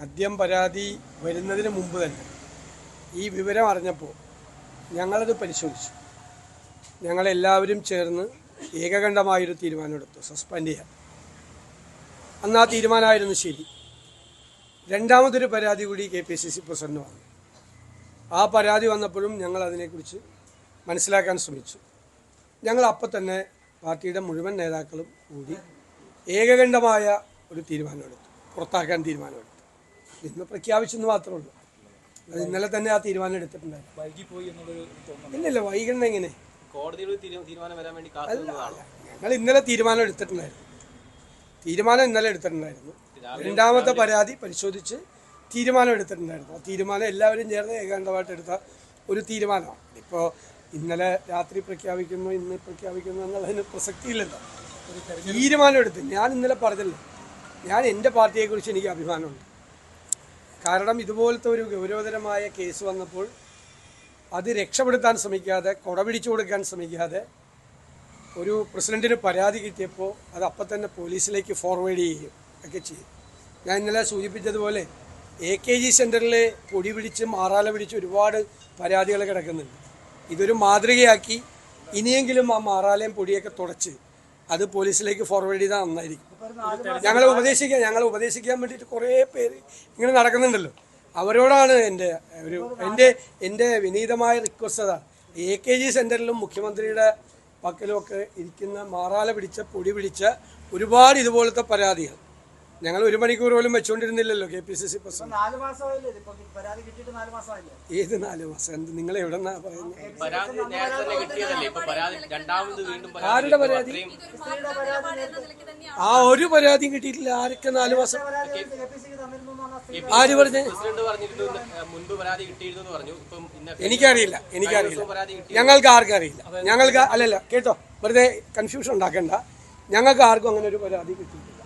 ആദ്യം പരാതി വരുന്നതിന് മുമ്പ് തന്നെ ഈ വിവരം അറിഞ്ഞപ്പോൾ ഞങ്ങളത് പരിശോധിച്ചു. ഞങ്ങളെല്ലാവരും ചേർന്ന് ഏകകണ്ഠമായൊരു തീരുമാനമെടുത്തു, സസ്പെൻഡ് ചെയ്യാൻ. അന്ന് ആ തീരുമാനമായിരുന്നു ശരി. രണ്ടാമതൊരു പരാതി കൂടി KPCC പ്രസിഡന്റ് വന്നു. ആ പരാതി വന്നപ്പോഴും ഞങ്ങൾ അതിനെക്കുറിച്ച് മനസ്സിലാക്കാൻ ശ്രമിച്ചു. ഞങ്ങൾ അപ്പം തന്നെ പാർട്ടിയുടെ മുഴുവൻ നേതാക്കളും കൂടി ഏകകണ്ഠമായ ഒരു തീരുമാനമെടുത്തു, പുറത്താക്കാൻ തീരുമാനമെടുത്തു. ഇന്ന് പ്രഖ്യാപിച്ചെന്ന് മാത്രമേ ഉള്ളൂ. അത് ഇന്നലെ തന്നെ ആ തീരുമാനം എടുത്തിട്ടുണ്ടായിരുന്നു. ഇല്ലല്ല, വൈകണ എങ്ങനെ? ഞങ്ങൾ ഇന്നലെ തീരുമാനം എടുത്തിട്ടുണ്ടായിരുന്നു. ഇന്നലെ എടുത്തിട്ടുണ്ടായിരുന്നു. രണ്ടാമത്തെ പരാതി പരിശോധിച്ച് തീരുമാനം എടുത്തിട്ടുണ്ടായിരുന്നു. ആ തീരുമാനം എല്ലാവരും ചേർന്ന് ഏകാന്തമായിട്ട് എടുത്ത ഒരു തീരുമാനമാണ്. ഇപ്പോൾ ഇന്നലെ രാത്രി പ്രഖ്യാപിക്കുന്നു, ഇന്ന് പ്രഖ്യാപിക്കുന്നു എന്നുള്ളതിന് പ്രസക്തിയില്ലല്ലോ. തീരുമാനം എടുത്ത് ഞാൻ ഇന്നലെ പറഞ്ഞല്ലോ, ഞാൻ എൻ്റെ പാർട്ടിയെക്കുറിച്ച് എനിക്ക് അഭിമാനമുണ്ട്. കാരണം ഇതുപോലത്തെ ഒരു ഗൗരവതരമായ കേസ് വന്നപ്പോൾ അത് രക്ഷപ്പെടുത്താൻ ശ്രമിക്കാതെ, കൊട പിടിച്ചു കൊടുക്കാൻ ശ്രമിക്കാതെ, ഒരു പ്രസിഡന്റിന് പരാതി കിട്ടിയപ്പോൾ അത് അപ്പം തന്നെ പോലീസിലേക്ക് ഫോർവേഡ് ചെയ്യുകയും ഒക്കെ ചെയ്യും. ഞാൻ ഇന്നലെ സൂചിപ്പിച്ചതുപോലെ AKG സെൻറ്ററിൽ പൊടി പിടിച്ച് മാറാല പിടിച്ച് ഒരുപാട് പരാതികൾ കിടക്കുന്നുണ്ട്. ഇതൊരു മാതൃകയാക്കി ഇനിയെങ്കിലും ആ മാറാലയും പൊടിയൊക്കെ തുടച്ച് അത് പോലീസിലേക്ക് ഫോർവേഡ് ചെയ്താൽ നന്നായിരിക്കും. ഞങ്ങളെ ഉപദേശിക്കാൻ വേണ്ടിയിട്ട് കുറേ പേര് ഇങ്ങനെ നടക്കുന്നുണ്ടല്ലോ. അവരോടാണ് എൻ്റെ വിനീതമായ റിക്വസ്റ്റ്. അതാണ് AKG സെൻറ്ററിലും മുഖ്യമന്ത്രിയുടെ പക്കലുമൊക്കെ ഇരിക്കുന്ന മാറാല പിടിച്ച പൊടി പിടിച്ച ഒരുപാട് ഇതുപോലത്തെ പരാതികൾ ഞങ്ങൾ 1 മണിക്കൂർ പോലും വെച്ചുകൊണ്ടിരുന്നില്ലല്ലോ. KPCC പ്രസിഡന്റ് ഏത് 4 മാസം? എന്ത് നിങ്ങൾ എവിടെന്നാ പറയുന്നത്? ആരുടെ പരാതി? ആ ഒരു പരാതിയും കിട്ടിയിട്ടില്ല. ആരൊക്കെ 4 മാസം? ആര് പറഞ്ഞു? എനിക്കറിയില്ല. ഞങ്ങൾക്ക് ആർക്കും അറിയില്ല. ഞങ്ങൾക്ക് അല്ലല്ല, കേട്ടോ, വെറുതെ കൺഫ്യൂഷൻ ഉണ്ടാക്കണ്ട. ഞങ്ങൾക്ക് ആർക്കും അങ്ങനെ ഒരു പരാതി കിട്ടിയിട്ടില്ല.